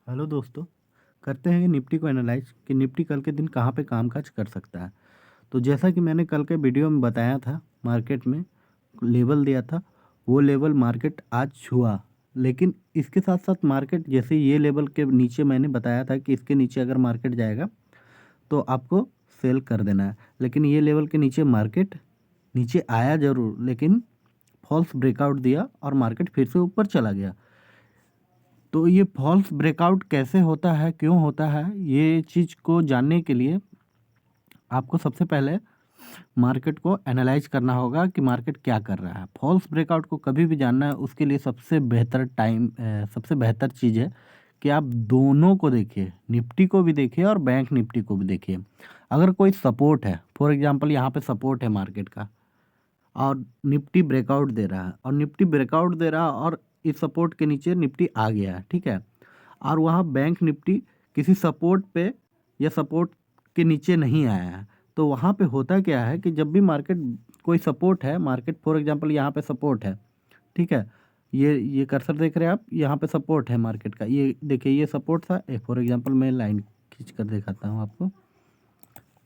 Hello दोस्तों। करते हैं निफ्टी को एनालाइज कि निफ्टी कल के दिन कहाँ पे कामकाज कर सकता है। तो जैसा कि मैंने कल के वीडियो में बताया था, मार्केट में लेवल दिया था, वो लेवल मार्केट आज छुआ। लेकिन इसके साथ साथ मार्केट जैसे ये लेवल के नीचे मैंने बताया था कि इसके नीचे अगर मार्केट जाएगा तो आपको सेल कर देना है। लेकिन ये लेवल के नीचे मार्केट नीचे आया ज़रूर, लेकिन फॉल्स ब्रेकआउट दिया और मार्केट फिर से ऊपर चला गया। तो ये फॉल्स ब्रेकआउट कैसे होता है, क्यों होता है, ये चीज़ को जानने के लिए आपको सबसे पहले मार्केट को एनालाइज करना होगा कि मार्केट क्या कर रहा है। फॉल्स ब्रेकआउट को कभी भी जानना है, उसके लिए सबसे बेहतर चीज़ है कि आप दोनों को देखिए, निफ्टी को भी देखिए और बैंक निफ्टी को भी देखिए। अगर कोई सपोर्ट है, फॉर एग्जांपल यहाँ पे सपोर्ट है मार्केट का और निफ्टी ब्रेकआउट दे रहा है और निफ्टी ब्रेकआउट दे रहा है और इस सपोर्ट के नीचे निफ्टी आ गया है, ठीक है। और वहाँ बैंक निफ्टी किसी सपोर्ट पे या सपोर्ट के नीचे नहीं आया है। तो वहाँ पे होता क्या है कि जब भी मार्केट कोई सपोर्ट है, मार्केट फॉर एग्जांपल यहाँ पे सपोर्ट है, ठीक है। ये कर्सर देख रहे हैं आप, यहाँ पे सपोर्ट है मार्केट का, ये देखिए ये सपोर्ट था। फॉर एग्जांपल मैं लाइन खींच कर दिखाता हूँ आपको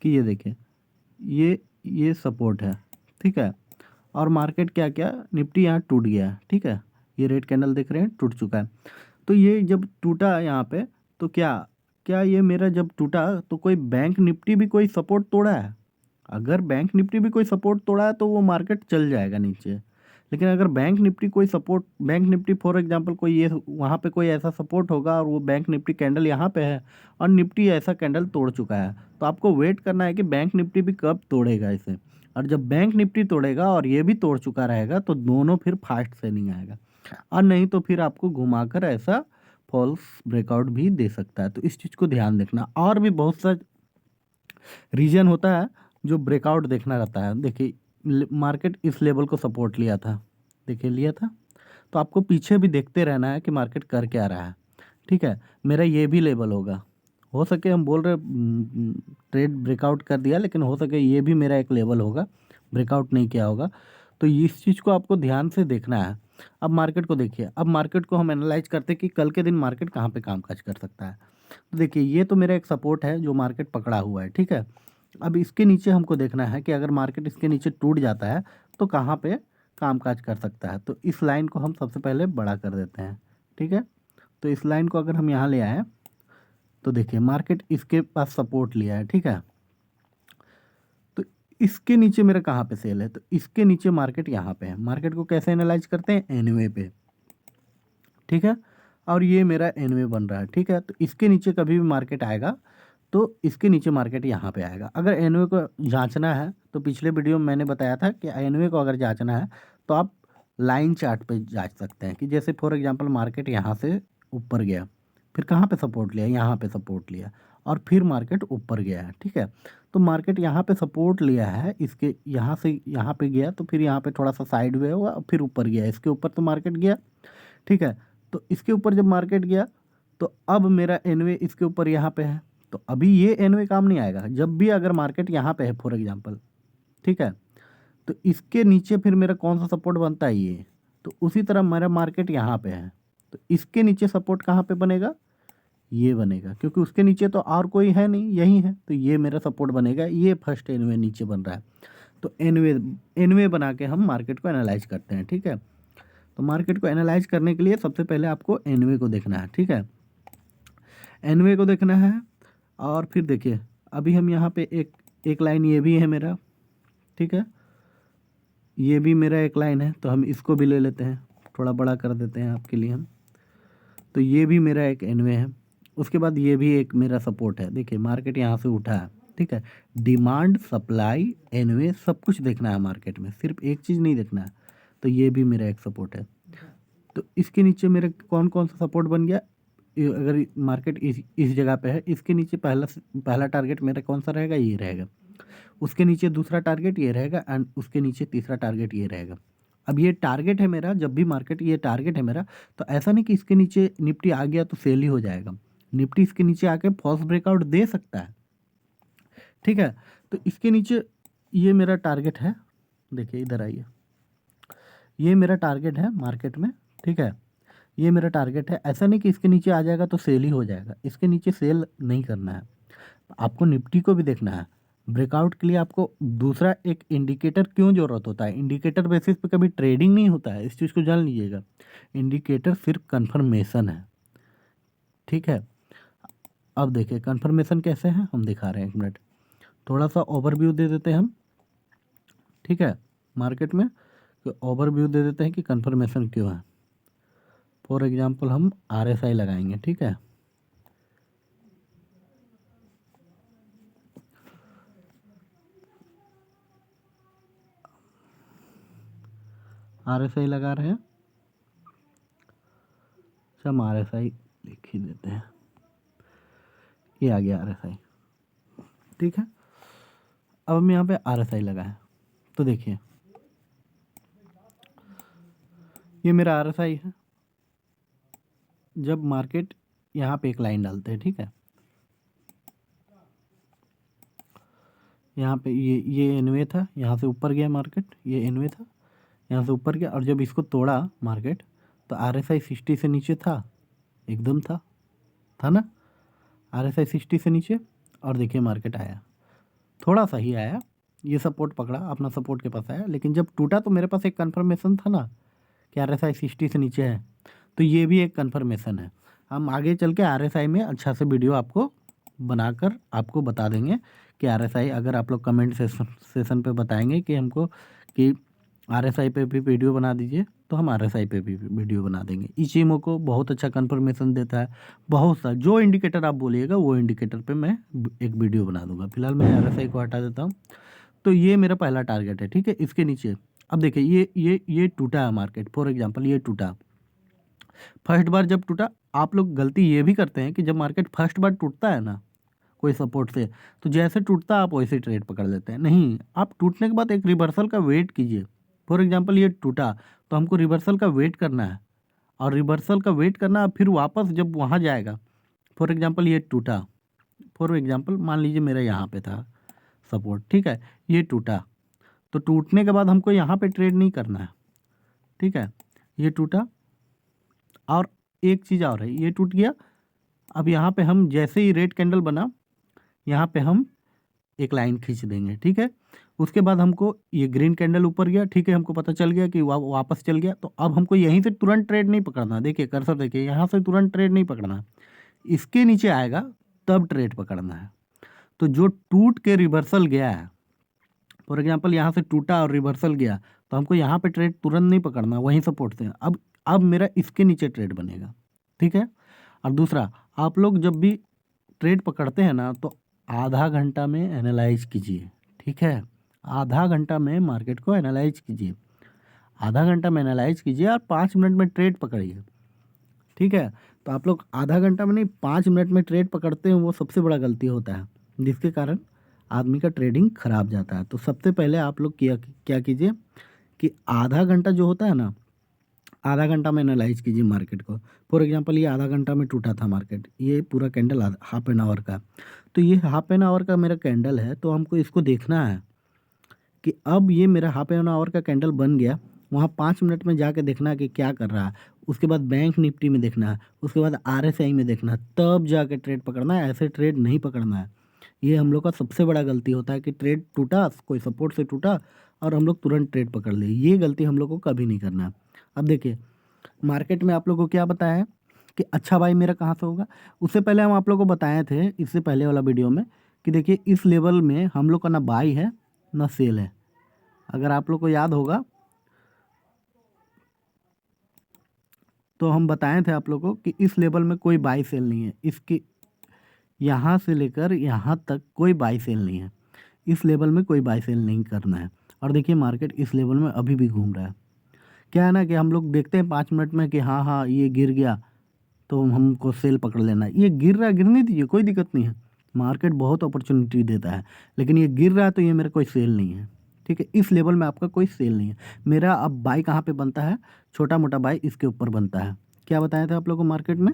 कि ये देखिए ये सपोर्ट है, ठीक है। और मार्केट क्या क्या निफ्टी यहाँ टूट गया है, ठीक है। ये रेड कैंडल देख रहे हैं, टूट चुका है। तो ये जब टूटा यहाँ पे, तो क्या क्या ये मेरा जब टूटा तो कोई बैंक निफ्टी भी कोई सपोर्ट तोड़ा है? अगर बैंक निफ्टी भी कोई सपोर्ट तोड़ा है तो वो मार्केट चल जाएगा नीचे। लेकिन अगर बैंक निफ्टी फॉर एग्जांपल कोई ये वहाँ पे कोई ऐसा सपोर्ट होगा और वो बैंक निफ्टी कैंडल यहाँ पे है और निफ्टी ऐसा कैंडल तोड़ चुका है, तो आपको वेट करना है कि बैंक निफ्टी भी कब तोड़ेगा इसे। और जब बैंक निफ्टी तोड़ेगा और ये भी तोड़ चुका रहेगा तो दोनों फिर फास्ट सेलिंग आएगा, और नहीं तो फिर आपको घुमाकर ऐसा फॉल्स ब्रेकआउट भी दे सकता है। तो इस चीज़ को ध्यान रखना। और भी बहुत सा रीजन होता है जो ब्रेकआउट देखना रहता है। देखिए मार्केट इस लेवल को सपोर्ट लिया था, देखिए लिया था, तो आपको पीछे भी देखते रहना है कि मार्केट कर क्या रहा है, ठीक है। मेरा ये भी लेवल होगा, हो सके हम बोल रहे ट्रेड ब्रेकआउट कर दिया, लेकिन हो सके ये भी मेरा एक लेवल होगा, ब्रेकआउट नहीं किया होगा। तो इस चीज़ को आपको ध्यान से देखना है। अब मार्केट को देखिए, अब मार्केट को हम एनालाइज करते हैं कि कल के दिन मार्केट कहाँ पे कामकाज कर सकता है। तो देखिए ये तो मेरा एक सपोर्ट है जो मार्केट पकड़ा हुआ है, ठीक है। अब इसके नीचे हमको देखना है कि अगर मार्केट इसके नीचे टूट जाता है तो कहाँ पे कामकाज कर सकता है। तो इस लाइन को हम सबसे पहले बड़ा कर देते हैं, ठीक है। तो इस लाइन को अगर हम यहाँ ले आए तो देखिए मार्केट इसके पास सपोर्ट लिया है, ठीक है। तो इसके नीचे मेरा कहाँ पे सेल है, तो इसके नीचे मार्केट यहाँ पे है। मार्केट को कैसे एनालाइज करते हैं, एनवे पे, ठीक है। और ये मेरा एनवे बन रहा है, ठीक है। तो इसके नीचे कभी भी मार्केट आएगा तो इसके नीचे मार्केट यहाँ पे आएगा। अगर एनवे को जांचना है तो पिछले वीडियो में मैंने बताया था कि एनवे को अगर जांचना है तो आप लाइन चार्ट पे जांच सकते हैं कि जैसे फॉर एग्जांपल मार्केट यहाँ से ऊपर गया, फिर कहाँ पे सपोर्ट लिया, यहाँ पे सपोर्ट लिया और फिर मार्केट ऊपर गया है, ठीक है। तो मार्केट यहाँ पे सपोर्ट लिया है, इसके यहाँ से यहाँ पे गया तो फिर यहाँ पे थोड़ा सा साइड वे हुआ और फिर ऊपर गया, इसके ऊपर तो मार्केट गया, ठीक है। तो इसके ऊपर जब मार्केट गया तो अब मेरा एनवे इसके ऊपर यहाँ पे है, तो अभी ये एनवे काम नहीं आएगा। जब भी अगर मार्केट यहाँ पे है फॉर एग्जांपल, ठीक है, तो इसके नीचे फिर मेरा कौन सा सपोर्ट बनता है, ये। तो उसी तरह मेरा मार्केट यहाँ पे है तो इसके नीचे सपोर्ट कहाँ पे बनेगा, ये बनेगा, क्योंकि उसके नीचे तो और कोई है नहीं, यही है। तो ये मेरा सपोर्ट बनेगा, ये फर्स्ट एनवे नीचे बन रहा है। तो एनवे एनवे बना के हम मार्केट को एनालाइज करते हैं, ठीक है। तो मार्केट को एनालाइज करने के लिए सबसे पहले आपको एनवे को देखना है, ठीक है। एनवे को देखना है और फिर देखिए अभी हम यहाँ पे एक एक लाइन ये भी है मेरा, ठीक है। ये भी मेरा एक लाइन है तो हम इसको भी ले लेते हैं, थोड़ा बड़ा कर देते हैं आपके लिए हम। तो ये भी मेरा एक एनवे है। उसके बाद ये भी एक मेरा सपोर्ट है। देखिए मार्केट यहाँ से उठा है, ठीक है। डिमांड, सप्लाई, एनवे सब कुछ देखना है मार्केट में, सिर्फ एक चीज़ नहीं देखना है। तो ये भी मेरा एक सपोर्ट है। तो इसके नीचे मेरा कौन कौन सा सपोर्ट बन गया, अगर मार्केट इस जगह पे है, इसके नीचे पहला टारगेट मेरा कौन सा रहेगा, ये रहेगा। उसके नीचे दूसरा टारगेट ये रहेगा एंड उसके नीचे तीसरा टारगेट ये रहेगा। अब ये टारगेट है मेरा, जब भी मार्केट ये टारगेट है मेरा, तो ऐसा नहीं कि इसके नीचे निफ्टी आ गया तो सेल ही हो जाएगा। निफ्टी इसके नीचे आके फॉल्स ब्रेकआउट दे सकता है, ठीक है। तो इसके नीचे ये मेरा टारगेट है, देखिए इधर आइए, ये मेरा टारगेट है मार्केट में, ठीक है। ये मेरा टारगेट है। ऐसा नहीं कि इसके नीचे आ जाएगा तो सेल ही हो जाएगा, इसके नीचे सेल नहीं करना है, आपको निफ्टी को भी देखना है। ब्रेकआउट के लिए आपको दूसरा एक इंडिकेटर क्यों ज़रूरत होता है, इंडिकेटर बेसिस पे कभी ट्रेडिंग नहीं होता है, इस चीज़ को जान लीजिएगा। इंडिकेटर सिर्फ कंफर्मेशन है, ठीक है। अब देखिए कंफर्मेशन कैसे है हम दिखा रहे हैं, एक मिनट थोड़ा सा ओवरव्यू दे देते हैं हम, ठीक है। मार्केट में ओवरव्यू दे देते हैं कि कंफर्मेशन क्यों है। फॉर एग्जांपल हम RSI लगाएंगे, ठीक है। RSI लगा रहे हैं, अच्छा हम RSI लिख ही देते हैं, ये आ गया RSI, ठीक है। अब हम यहाँ पे RSI लगाएं तो देखिए ये मेरा RSI है। जब मार्केट यहाँ पे एक लाइन डालते हैं, ठीक है, यहाँ पे ये एनवे था, यहाँ से ऊपर गया मार्केट, ये एनवे था, यहाँ से ऊपर गया, और जब इसको तोड़ा मार्केट तो RSI 60 से नीचे था, एकदम था ना, RSI 60 से नीचे, और देखिए मार्केट आया, थोड़ा सा ही आया, ये सपोर्ट पकड़ा, अपना सपोर्ट के पास आया, लेकिन जब टूटा तो मेरे पास एक कन्फर्मेशन था ना कि RSI 60 से नीचे है, तो ये भी एक कन्फर्मेशन है। हम आगे चल के RSI में अच्छा से वीडियो आपको बनाकर आपको बता देंगे कि RSI, अगर आप लोग कमेंट सेशन पे बताएंगे कि हमको कि RSI पे भी वीडियो बना दीजिए, तो हम RSI पे भी वीडियो बना देंगे। इचिमो को बहुत अच्छा कन्फर्मेशन देता है, बहुत सा जो इंडिकेटर आप बोलिएगा वो इंडिकेटर पे मैं एक वीडियो बना दूंगा। फिलहाल मैं RSI को हटा देता हूँ। तो ये मेरा पहला टारगेट है, ठीक है। इसके नीचे अब देखिए ये टूटा है मार्केट, फॉर एग्जांपल ये टूटा, फर्स्ट बार जब टूटा, आप लोग गलती ये भी करते हैं कि जब मार्केट फर्स्ट बार टूटता है ना कोई सपोर्ट से, तो जैसे टूटता आप वैसे ट्रेड पकड़ लेते हैं। नहीं, आप टूटने के बाद एक रिवर्सल का वेट कीजिए। फॉर एग्जांपल ये टूटा तो हमको रिवर्सल का वेट करना है, और रिवर्सल का वेट करना, फिर वापस जब वहाँ जाएगा, फॉर एग्जांपल ये टूटा, फॉर एग्जांपल मान लीजिए मेरा यहाँ पे था सपोर्ट, ठीक है, ये टूटा, तो टूटने के बाद हमको यहाँ पे ट्रेड नहीं करना है, ठीक है। ये टूटा, और एक चीज़ और है, ये टूट गया, अब यहाँ पे हम जैसे ही रेड कैंडल बना, यहाँ पे हम एक लाइन खींच देंगे, ठीक है। उसके बाद हमको ये ग्रीन कैंडल ऊपर गया, ठीक है, हमको पता चल गया कि वापस चल गया, तो अब हमको यहीं से तुरंत ट्रेड नहीं पकड़ना। देखिए कर्सर देखिए, यहाँ से तुरंत ट्रेड नहीं पकड़ना, इसके नीचे आएगा तब ट्रेड पकड़ना है। तो जो टूट के रिवर्सल गया है, फॉर एग्जांपल यहाँ से टूटा और रिवर्सल गया, तो हमको यहाँ पे ट्रेड तुरंत नहीं पकड़ना, वहीं सपोर्ट से। अब मेरा इसके नीचे ट्रेड बनेगा, ठीक है। और दूसरा, आप लोग जब भी ट्रेड पकड़ते हैं ना, तो आधा घंटा में एनालाइज कीजिए, ठीक है। आधा घंटा में मार्केट को एनालाइज कीजिए, आधा घंटा में एनालाइज कीजिए, और 5 मिनट में ट्रेड पकड़िए, ठीक है। तो आप लोग आधा घंटा में नहीं, 5 मिनट में ट्रेड पकड़ते हैं, वो सबसे बड़ा गलती होता है, जिसके कारण आदमी का ट्रेडिंग खराब जाता है। तो सबसे पहले आप लोग क्या कीजिए कि आधा घंटा जो होता है ना, आधा घंटा में एनालाइज कीजिए मार्केट को। फॉर एग्जांपल ये आधा घंटा में टूटा था मार्केट, ये पूरा कैंडल हाफ एन आवर का, तो ये हाफ एन आवर का मेरा कैंडल है, तो हमको इसको देखना है कि अब ये मेरा हाफ एन आवर का कैंडल बन गया, वहाँ 5 मिनट में जाके देखना है कि क्या कर रहा है, उसके बाद बैंक निफ्टी में देखना है, उसके बाद RSI में देखना है, तब जाके ट्रेड पकड़ना है, ऐसे ट्रेड नहीं पकड़ना है। ये हम लोग का सबसे बड़ा गलती होता है कि ट्रेड टूटा, कोई सपोर्ट से टूटा और हम लोग तुरंत ट्रेड पकड़ लिए, ये गलती हम लोग को कभी नहीं करना है। अब देखिए मार्केट में आप लोग को क्या बताया है कि अच्छा बाई मेरा कहाँ से होगा। उससे पहले हम आप लोग को बताए थे, इससे पहले वाला वीडियो में, कि देखिए इस लेवल में हम लोग का ना बाई है ना सेल है। अगर आप लोग को याद होगा तो हम बताए थे आप लोग को कि इस लेवल में कोई बाई सेल नहीं है, इसके यहाँ से लेकर यहाँ तक कोई बाई सेल नहीं है, इस लेवल में कोई बाई सेल नहीं करना है। और देखिए मार्केट इस लेवल में अभी भी घूम रहा है। क्या है ना कि हम लोग देखते हैं 5 मिनट में कि हाँ हाँ ये गिर गया तो हमको सेल पकड़ लेना है। ये गिर रहा है, गिरने दीजिए, कोई दिक्कत नहीं है, मार्केट बहुत अपॉर्चुनिटी देता है, लेकिन ये गिर रहा है तो ये मेरा कोई सेल नहीं है, ठीक है। इस लेवल में आपका कोई सेल नहीं है। मेरा अब बाई कहाँ पे बनता है, छोटा मोटा बाई इसके ऊपर बनता है। क्या बताया था आप लोगों को मार्केट में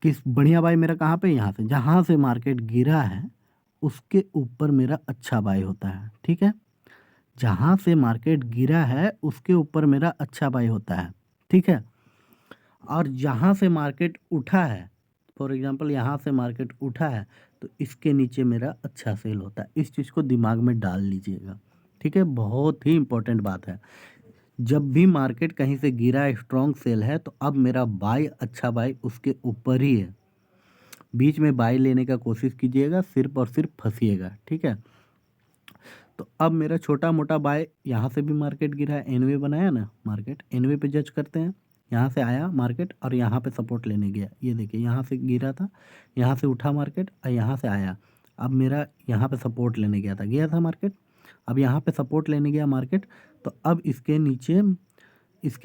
कि बढ़िया बाई मेरा कहाँ पे, यहाँ से, जहाँ से मार्केट गिरा है उसके ऊपर मेरा अच्छा बाई होता है, ठीक है। जहाँ से मार्केट गिरा है उसके ऊपर मेरा अच्छा बाई होता है, ठीक है। और जहाँ से मार्केट उठा है, फॉर एग्जांपल यहाँ से मार्केट उठा है, तो इसके नीचे मेरा अच्छा सेल होता है। इस चीज़ को दिमाग में डाल लीजिएगा, ठीक है? बहुत ही इम्पोर्टेंट बात है। जब भी मार्केट कहीं से गिरा, स्ट्रॉन्ग सेल है, तो अब मेरा बाय, अच्छा बाय उसके ऊपर ही है। बीच में बाय लेने का कोशिश कीजिएगा, सिर्फ और सिर्फ फंसिएगा, ठीक है? तो अब मेरा छोटा मोटा बाय, यहाँ से भी मार्केट गिरा है, एनवे बनाया ना मार्केट, एनवे पे जज करते हैं। यहाँ से आया मार्केट और यहाँ पे सपोर्ट लेने गया, ये देखिए यहाँ से गिरा था, यहाँ से उठा मार्केट और यहाँ से आया। अब मेरा यहाँ पे सपोर्ट लेने गया था मार्केट, अब यहाँ पे सपोर्ट लेने गया मार्केट, तो अब इसके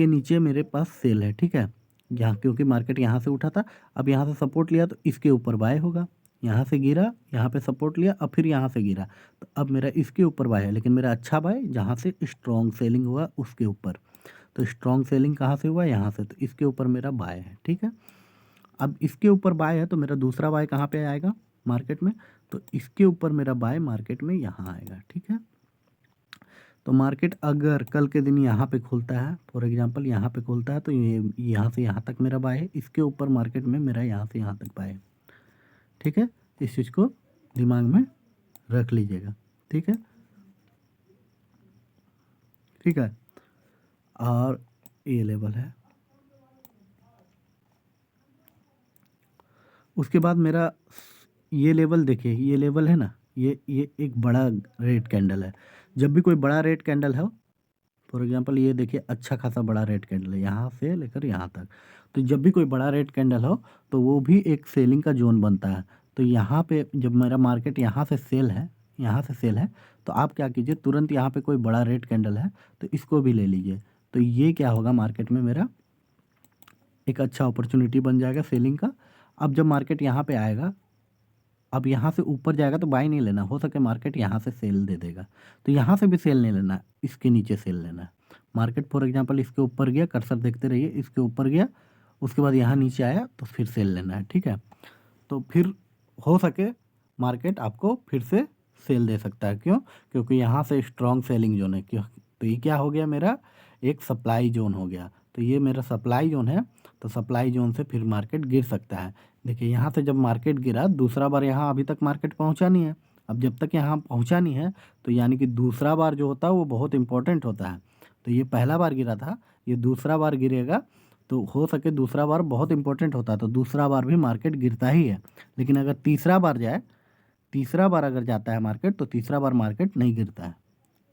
नीचे मेरे पास सेल है, ठीक है? यहाँ क्योंकि मार्केट यहाँ से उठा था, अब यहाँ से सपोर्ट लिया तो इसके ऊपर बाय होगा। यहाँ से गिरा, यहाँ पे सपोर्ट लिया और फिर यहाँ से गिरा, तो अब मेरा इसके ऊपर बाय है, लेकिन मेरा अच्छा बाय जहाँ से स्ट्रॉन्ग सेलिंग हुआ उसके ऊपर। तो स्ट्रॉन्ग सेलिंग कहाँ से हुआ? यहाँ से, तो इसके ऊपर मेरा बाय है, ठीक है? अब इसके ऊपर बाय है तो मेरा दूसरा बाय कहाँ पे आएगा? मार्केट में। तो इसके ऊपर मेरा बाय मार्केट में यहाँ आएगा, ठीक है? तो मार्केट अगर कल के दिन यहाँ पे खुलता है, फॉर एग्जांपल यहाँ पे खुलता है, तो ये यहाँ से यहाँ तक मेरा बाय है, इसके ऊपर मार्केट में मेरा यहाँ से यहाँ तक बाय है, ठीक है? इस चीज़ को दिमाग में रख लीजिएगा, ठीक है? ठीक है, और ये लेवल है। उसके बाद मेरा ये लेवल देखिए, ये लेवल है ना, ये एक बड़ा रेड कैंडल है। जब भी कोई बड़ा रेड कैंडल हो, फॉर एग्जांपल ये देखिए अच्छा खासा बड़ा रेड कैंडल है यहाँ से लेकर यहाँ तक, तो जब भी कोई बड़ा रेड कैंडल हो तो वो भी एक सेलिंग का जोन बनता है। तो यहाँ पे जब मेरा मार्केट यहाँ से सेल है, यहाँ से सेल है, तो आप क्या कीजिए, तुरंत यहाँ पे कोई बड़ा रेड कैंडल है तो इसको भी ले लीजिए। तो ये क्या होगा, मार्केट में मेरा एक अच्छा अपॉर्चुनिटी बन जाएगा सेलिंग का। अब जब मार्केट यहाँ पे आएगा, अब यहाँ से ऊपर जाएगा तो बाय नहीं लेना, हो सके मार्केट यहाँ से सेल दे देगा, तो यहाँ से भी सेल नहीं लेना, इसके नीचे सेल लेना है। मार्केट फॉर एग्जांपल इसके ऊपर गया, कर्सर देखते रहिए, इसके ऊपर गया, उसके बाद यहाँ नीचे आया तो फिर सेल लेना है, ठीक है? तो फिर हो सके मार्केट आपको फिर से सेल दे सकता है, क्यों? क्योंकि यहाँ से स्ट्रॉन्ग सेलिंग जोन है, क्यों? तो ये क्या हो गया, मेरा एक सप्लाई जोन हो गया। तो ये मेरा सप्लाई जोन है, तो सप्लाई जोन से फिर मार्केट गिर सकता है। देखिए यहाँ से जब मार्केट गिरा, दूसरा बार यहाँ अभी तक मार्केट पहुँचा नहीं है। अब जब तक यहाँ पहुँचा नहीं है, तो यानी कि दूसरा बार जो होता है वो बहुत इंपॉर्टेंट होता है। तो ये पहला बार गिरा था, ये दूसरा बार गिरेगा, तो हो सके दूसरा बार बहुत इंपॉर्टेंट होता है, तो दूसरा बार भी मार्केट गिरता ही है। लेकिन अगर तीसरा बार जाए, तीसरा बार अगर जाता है मार्केट, तो तीसरा बार मार्केट नहीं गिरता है,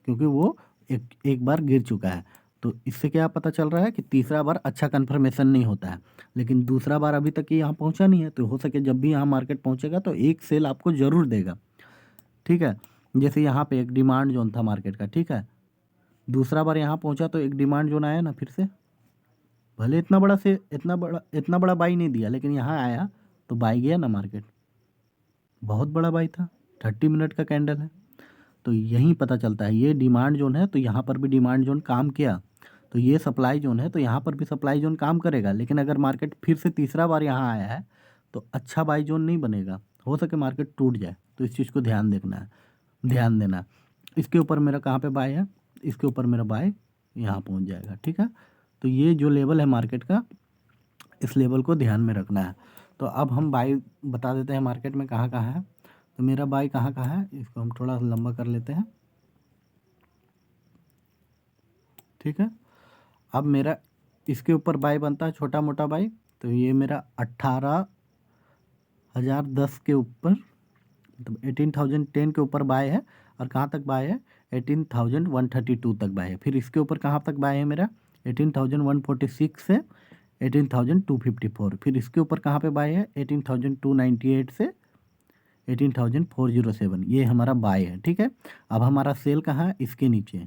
क्योंकि वो एक एक बार गिर चुका है। तो इससे क्या पता चल रहा है कि तीसरा बार अच्छा कन्फर्मेशन नहीं होता है। लेकिन दूसरा बार अभी तक ये यहाँ पहुँचा नहीं है, तो हो सके जब भी यहाँ मार्केट पहुँचेगा तो एक सेल आपको ज़रूर देगा, ठीक है? जैसे यहाँ पे एक डिमांड जोन था मार्केट का, ठीक है? दूसरा बार यहाँ पहुँचा तो एक डिमांड जोन आया ना फिर से, भले इतना बड़ा बाई नहीं दिया, लेकिन यहाँ आया तो बाई गया ना मार्केट, बहुत बड़ा बाई था, 30 मिनट का कैंडल है। तो यहीं पता चलता है, ये डिमांड जोन है तो यहाँ पर भी डिमांड जोन काम किया, तो ये सप्लाई जोन है तो यहाँ पर भी सप्लाई जोन काम करेगा। लेकिन अगर मार्केट फिर से तीसरा बार यहाँ आया है तो अच्छा बाई जोन नहीं बनेगा, हो सके मार्केट टूट जाए। तो इस चीज़ को ध्यान देना। इसके ऊपर मेरा कहाँ पे बाय है, इसके ऊपर मेरा बाय यहाँ पहुँच जाएगा, ठीक है? तो ये जो लेवल है मार्केट का, इस लेवल को ध्यान में रखना है। तो अब हम बाय बता देते हैं मार्केट में कहाँ कहाँ है। तो मेरा बाय कहाँ कहाँ है, इसको हम थोड़ा लंबा कर लेते हैं, ठीक है? अब मेरा इसके ऊपर बाय बनता है छोटा मोटा बाय, तो ये मेरा 18,010 के ऊपर, मतलब 18,010 के ऊपर बाय है। और कहाँ तक बाय है, 18,132 तक बाय है। फिर इसके ऊपर कहाँ तक बाय है मेरा, 18,146 से 18,254। फिर इसके ऊपर कहाँ पे बाय है, 18,298 से 18,407, ये हमारा बाय है, ठीक है? अब हमारा सेल कहाँ है, इसके नीचे,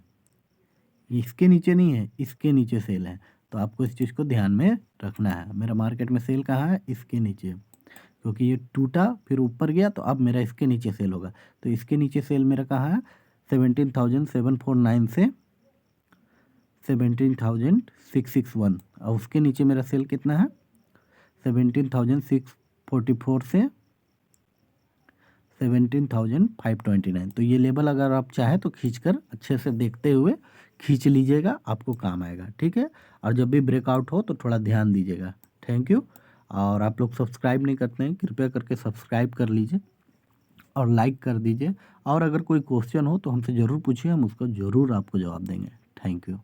इसके नीचे नहीं है, इसके नीचे सेल है। तो आपको इस चीज़ को ध्यान में रखना है। मेरा मार्केट में सेल कहाँ है, इसके नीचे, क्योंकि ये टूटा फिर ऊपर गया, तो अब मेरा इसके नीचे सेल होगा। तो इसके नीचे सेल मेरा कहाँ है, 17,749 से 17,661। और उसके नीचे मेरा सेल कितना है, 17,644 से 17,529। तो ये लेवल अगर आप चाहें तो खींचकर अच्छे से देखते हुए खींच लीजिएगा, आपको काम आएगा, ठीक है? और जब भी ब्रेकआउट हो तो थोड़ा ध्यान दीजिएगा, थैंक यू। और आप लोग सब्सक्राइब नहीं करते हैं, कृपया करके सब्सक्राइब कर लीजिए और लाइक कर दीजिए। और अगर कोई क्वेश्चन हो तो हमसे ज़रूर पूछिए, हम उसका ज़रूर आपको जवाब देंगे। Thank you.